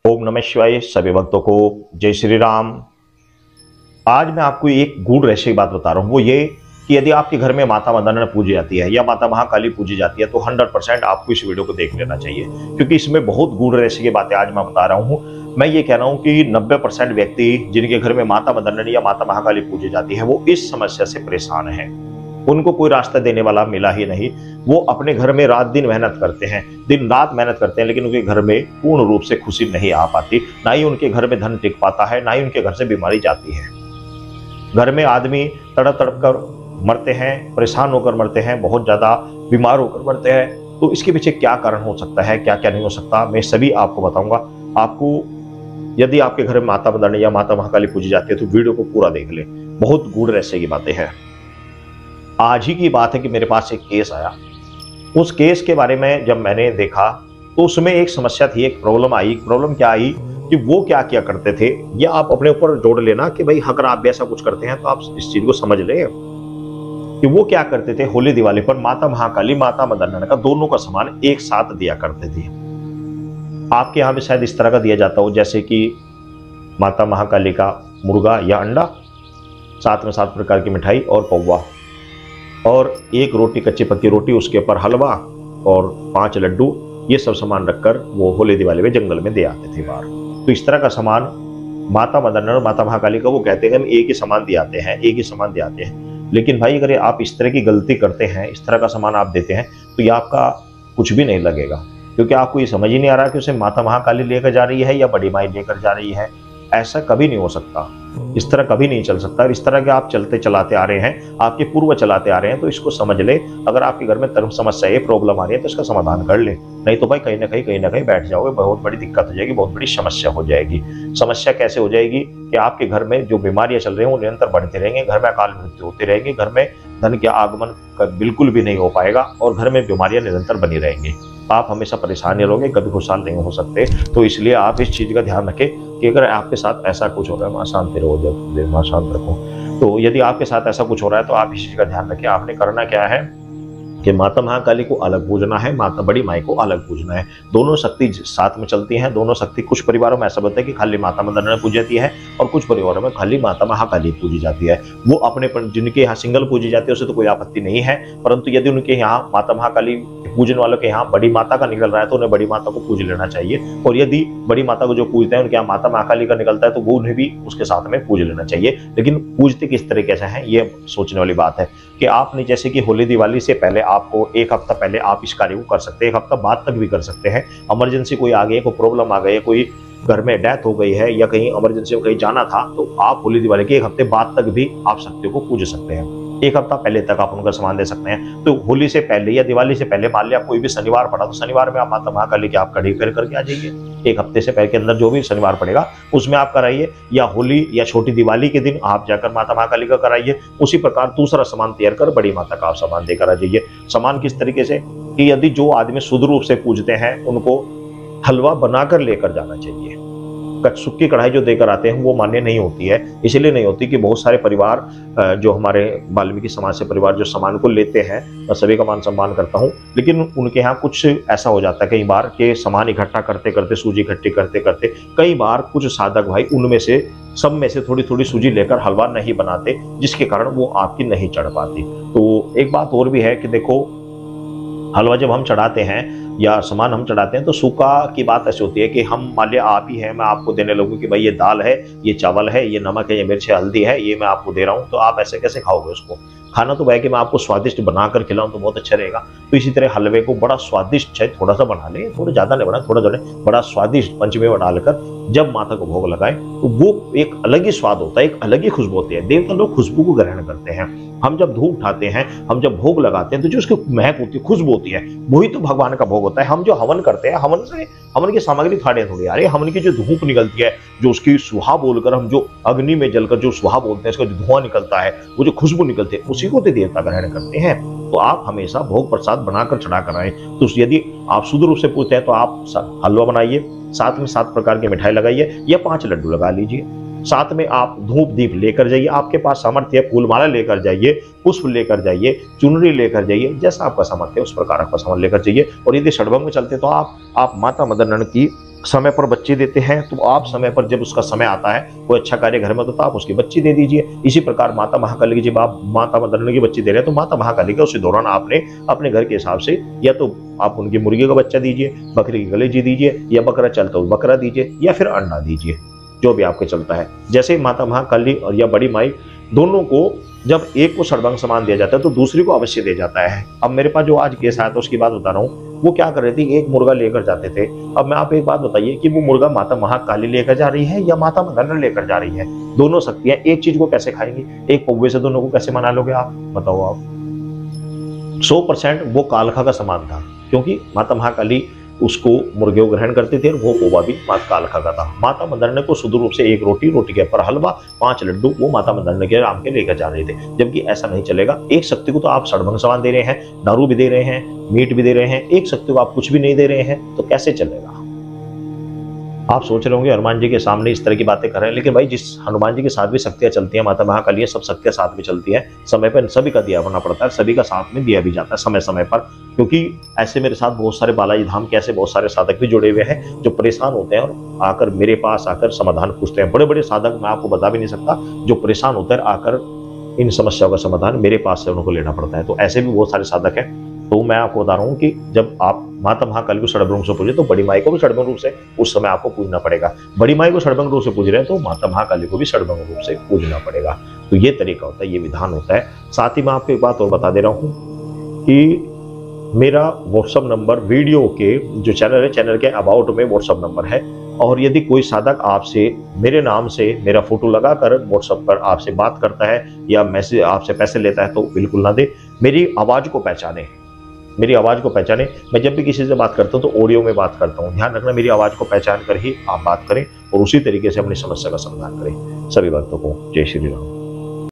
ओम नमः शिवाय। सभी भक्तों को जय श्री राम। आज मैं आपको एक गूढ़ रहस्य की बात बता रहा हूं, वो ये कि यदि आपके घर में माता मदन पूजी जाती है या माता महाकाली पूजी जाती है तो 100% आपको इस वीडियो को देख लेना चाहिए, क्योंकि इसमें बहुत गूढ़ रहस्य की बातें आज मैं बता रहा हूं। मैं ये कह रहा हूं कि 90% व्यक्ति जिनके घर में माता मदन या माता महाकाली पूजी जाती है वो इस समस्या से परेशान है। उनको कोई रास्ता देने वाला मिला ही नहीं। वो अपने घर में रात दिन मेहनत करते हैं, दिन रात मेहनत करते हैं, लेकिन उनके घर में पूर्ण रूप से खुशी नहीं आ पाती। ना ही उनके घर में धन टिक पाता है, ना ही उनके घर से बीमारी जाती है। घर में आदमी तड़प तड़प कर मरते हैं, परेशान होकर मरते हैं, बहुत ज्यादा बीमार होकर मरते हैं। तो इसके पीछे क्या कारण हो सकता है, क्या क्या नहीं हो सकता, मैं सभी आपको बताऊंगा। आपको यदि आपके घर में माता मदन या माता महाकाली पूजी जाती है तो वीडियो को पूरा देख ले, बहुत गूढ़ रहस्य की बातें हैं। आज ही की बात है कि मेरे पास एक केस आया। उस केस के बारे में जब मैंने देखा तो उसमें एक समस्या थी, एक प्रॉब्लम आई। प्रॉब्लम क्या आई कि वो क्या किया करते थे, या आप अपने ऊपर जोड़ लेना कि भाई अगर आप भी ऐसा कुछ करते हैं तो आप इस चीज को समझ ले कि वो क्या करते थे। होली दिवाली पर माता महाकाली माता मदन का दोनों का सामान एक साथ दिया करते थे। आपके यहाँ भी शायद इस तरह का दिया जाता हो, जैसे कि माता महाकाली का मुर्गा या अंडा, साथ में 7 प्रकार की मिठाई और पौवा, और एक रोटी, कच्ची पक्की रोटी, उसके ऊपर हलवा और 5 लड्डू, ये सब सामान रखकर वो होली दिवाली में जंगल में दे आते थे बाहर। तो इस तरह का सामान माता मदन और माता महाकाली का वो कहते हैं हम एक ही सामान दिए आते हैं, एक ही सामान दिए आते हैं। लेकिन भाई अगर आप इस तरह की गलती करते हैं, इस तरह का सामान आप देते हैं, तो ये आपका कुछ भी नहीं लगेगा, क्योंकि आपको ये समझ ही नहीं आ रहा कि उसे माता महाकाली लेकर जा रही है या बड़ी माई लेकर जा रही है। ऐसा कभी नहीं हो सकता, इस तरह कभी नहीं चल सकता। इस तरह के आप चलते चलाते आ रहे हैं, आपके पूर्व चलाते आ रहे हैं, तो इसको समझ ले। अगर आपके घर में धर्म समस्या है, प्रॉब्लम आ रही है, तो इसका समाधान कर ले, नहीं तो भाई कहीं ना कहीं बैठ जाओगे, बहुत बड़ी दिक्कत हो जाएगी, बहुत बड़ी समस्या हो जाएगी। समस्या कैसे हो जाएगी कि आपके घर में जो बीमारियां चल रही हैं वो निरंतर बढ़ते रहेंगे, घर में अकाल मृत्यु होती रहेगी, घर में धन के आगमन बिल्कुल भी नहीं हो पाएगा और घर में बीमारियां निरंतर बनी रहेंगी। आप हमेशा परेशान ही रहोगे, कभी खुशहाल नहीं हो सकते। तो इसलिए आप इस चीज का ध्यान रखें कि अगर आपके साथ ऐसा कुछ हो रहा है, मां शांति रहो, जब मां शांत रखो, तो यदि आपके साथ ऐसा कुछ हो रहा है तो आप इस चीज का ध्यान रखें। आपने करना क्या है कि माता महाकाली को अलग पूजना है, माता बड़ी माई को अलग पूजना है। दोनों शक्ति साथ में चलती हैं, दोनों शक्ति। कुछ परिवारों में ऐसा होता है कि खाली माता मदन पूजी जाती है और कुछ परिवारों में खाली माता महाकाली पूजी जाती है। वो अपने जिनके यहाँ सिंगल पूजी जाती है उसे तो कोई आपत्ति नहीं है, परंतु यदि उनके यहाँ माता महाकाली पूजन वालों के यहाँ बड़ी माता का निकल रहा है तो उन्हें बड़ी माता को पूज लेना चाहिए। और यदि बड़ी माता को जो पूजते हैं उनके यहाँ माता महाकाली का निकलता है तो वो उन्हें भी उसके साथ में पूज लेना चाहिए। लेकिन पूजते किस तरीके से हैं ये सोचने वाली बात है कि आपने, जैसे कि होली दिवाली से पहले आपको एक हफ्ता पहले आप इस कार्य को कर सकते हैं, एक हफ्ता बाद तक भी कर सकते हैं। इमरजेंसी कोई आ गई है, कोई प्रॉब्लम आ गई है, कोई घर में डेथ हो गई है या कहीं इमरजेंसी में कहीं जाना था, तो आप होली दिवाली के एक हफ्ते बाद तक भी आप शक्तियों को पूज सकते हैं। एक हफ्ता पहले तक आप उनका सामान दे सकते हैं। तो होली से पहले या दिवाली से पहले मान लिया कोई भी शनिवार पड़ा तो शनिवार में आप माता महाकाली की आप कड़ी करके आ जाइए। एक हफ्ते से पहले के अंदर जो भी शनिवार पड़ेगा उसमें आप कराइए, या होली या छोटी दिवाली के दिन आप जाकर माता महाकाली का कराइए। उसी प्रकार दूसरा सामान तैयार कर बड़ी माता का आप सामान देकर आ जाइए। सामान किस तरीके से कि यदि जो आदमी शुद्ध रूप से पूजते हैं उनको हलवा बनाकर लेकर जाना चाहिए। सूखी कढ़ाई जो देकर आते हैं वो मान्य नहीं होती है। इसलिए नहीं होती कि बहुत सारे परिवार जो हमारे वाल्मीकि समाज से परिवार जो सामान को लेते हैं, मैं सभी का मान सम्मान करता हूं, लेकिन उनके यहाँ कुछ ऐसा हो जाता है कई बार कि सामान इकट्ठा करते करते, सूजी इकट्ठी करते करते, कई बार कुछ साधक भाई उनमें से सब में से थोड़ी थोड़ी सूजी लेकर हलवा नहीं बनाते, जिसके कारण वो आपकी नहीं चढ़ पाती। तो एक बात और भी है कि देखो, हलवा जब हम चढ़ाते हैं या सामान हम चढ़ाते हैं तो सूखा की बात ऐसी होती है कि हम मान लिया आप ही है, मैं आपको देने लगूं कि भाई ये दाल है, ये चावल है, ये नमक है, ये मिर्च है, हल्दी है, ये मैं आपको दे रहा हूं, तो आप ऐसे कैसे खाओगे उसको? खाना तो है कि मैं आपको स्वादिष्ट बनाकर खिलाऊं तो बहुत अच्छा रहेगा। तो इसी तरह हलवे को बड़ा स्वादिष्ट, चाहे थोड़ा सा बना ले, थोड़ा ज्यादा नहीं बना, थोड़ा बड़ा स्वादिष्ट पंचमेव में डालकर जब माता को भोग लगाए तो वो एक अलग ही स्वाद होता है, एक अलग ही खुशबू होती है। देवता लोग खुशबू को ग्रहण करते हैं। हम जब धूप उठाते हैं, हम जब भोग लगाते हैं तो जो उसकी महक होती है, खुशबू होती है, वही तो भगवान का भोग होता है। हम जो हवन करते हैं, हवन की सामग्री थाड़े थोड़ी आ रही है, हवन की जो धूप निकलती है, जो उसकी सुहा बोलकर हम जो अग्नि में जलकर जो सुहा बोलते हैं, इसका जो धुआं निकलता है, वो जो खुशबू निकलती है, उसी को तो देवता ग्रहण करते हैं। तो आप हमेशा भोग प्रसाद बनाकर चढ़ा कर आए। तो यदि आप शुद्ध रूप से पूछते हैं तो आप हलवा बनाइए, साथ में 7 प्रकार की मिठाई लगाइए या 5 लड्डू लगा लीजिए। साथ में आप धूप दीप लेकर जाइए, आपके पास सामर्थ्य है, फूलमाला लेकर जाइए, पुष्प लेकर जाइए, चुनरी लेकर जाइए, जैसा आपका सामर्थ्य है उस प्रकार आपका सामान लेकर जाइए। और यदि षडभंग में चलते तो आप माता मदन की समय पर बच्चे देते हैं, तो आप समय पर जब उसका समय आता है, कोई अच्छा कार्य घर में, तो आप उसकी बच्ची दे दीजिए। इसी प्रकार माता महाकाली की जब आप माता मदन की बच्ची दे रहे हैं, तो माता महाकाली का उसी दौरान आपने अपने घर के हिसाब से या तो आप उनकी मुर्गी का बच्चा दीजिए, बकरी की कलेजी दीजिए, या बकरा चलता हुआ बकरा दीजिए, या फिर अंडा दीजिए, जो भी आपके चलता है। जैसे माता महाकाली और या बड़ी माई दोनों को जब एक को षड्भंग समान दिया जाता है, तो दूसरी को अवश्य दिया जाता है। अब मेरे पास जो आज केस आया था उसकी बात बता रहा हूँ। वो क्या कर रही थी, एक मुर्गा लेकर जाते थे। अब मैं आप एक बात बताइए कि वो मुर्गा माता महाकाली लेकर जा रही है या माता मदन लेकर जा रही है? दोनों शक्तियां एक चीज को कैसे खाएंगी? एक पौवे से दोनों को कैसे मना लोगे आप? बताओ आप। 100% वो कालखा का समान था, क्योंकि माता महाकाली उसको मुर्गे को ग्रहण करते थे और वो पौवा भी माता कालखा का था। माता मदन को शुद्ध रूप से एक रोटी, रोटी के ऊपर हलवा, 5 लड्डू वो माता मदन के राम के लेकर जा रहे थे। जबकि ऐसा नहीं चलेगा। एक शक्ति को तो आप षड्भंग समान दे रहे हैं, दारू भी दे रहे हैं, मीट भी दे रहे हैं, एक शक्ति को आप कुछ भी नहीं दे रहे हैं, तो कैसे चलेगा? आप सोच रहे होंगे हनुमान जी के सामने इस तरह की बातें कर रहे हैं, लेकिन भाई जिस हनुमान जी के साथ भी शक्तियां चलती हैं, माता महाकाली सब शक्तियां साथ में चलती है। समय पर सभी का दिया बनना पड़ता है, सभी का साथ में दिया भी जाता है समय समय पर। क्योंकि ऐसे मेरे साथ बहुत सारे बालाजी धाम के ऐसे बहुत सारे साधक भी जुड़े हुए हैं जो परेशान होते हैं और आकर मेरे पास आकर समाधान पूछते हैं। बड़े बड़े साधक, मैं आपको बता भी नहीं सकता, जो परेशान होते हैं आकर इन समस्याओं का समाधान मेरे पास से उनको लेना पड़ता है। तो ऐसे भी बहुत सारे साधक हैं। तो मैं आपको बता रहा हूँ कि जब आप माता महाकाली को षड्भंग रूप से पूजे, तो बड़ी माई को भी षड्भंग रूप से उस समय आपको पूजना पड़ेगा। बड़ी माई को षड्भंग रूप से पूज रहे हैं, तो माता महाकाली को भी षड्भंग रूप से पूजना पड़ेगा। तो ये तरीका होता है, ये विधान होता है। साथ ही मैं आपको एक बात और बता दे रहा हूँ कि मेरा व्हाट्सअप नंबर, वीडियो के जो चैनल है, चैनल के अबाउट में व्हाट्सअप नंबर है। और यदि कोई साधक आपसे मेरे नाम से मेरा फोटो लगाकर व्हाट्सएप पर आपसे बात करता है या मैसेज आपसे पैसे लेता है, तो बिल्कुल ना दे। मेरी आवाज को पहचाने, मेरी आवाज को पहचाने। मैं जब भी किसी से बात करता हूँ तो ऑडियो में बात करता हूँ। ध्यान रखना, मेरी आवाज को पहचान कर ही आप बात करें और उसी तरीके से अपनी समस्या का समाधान करें। सभी भक्तों को जय श्री राम।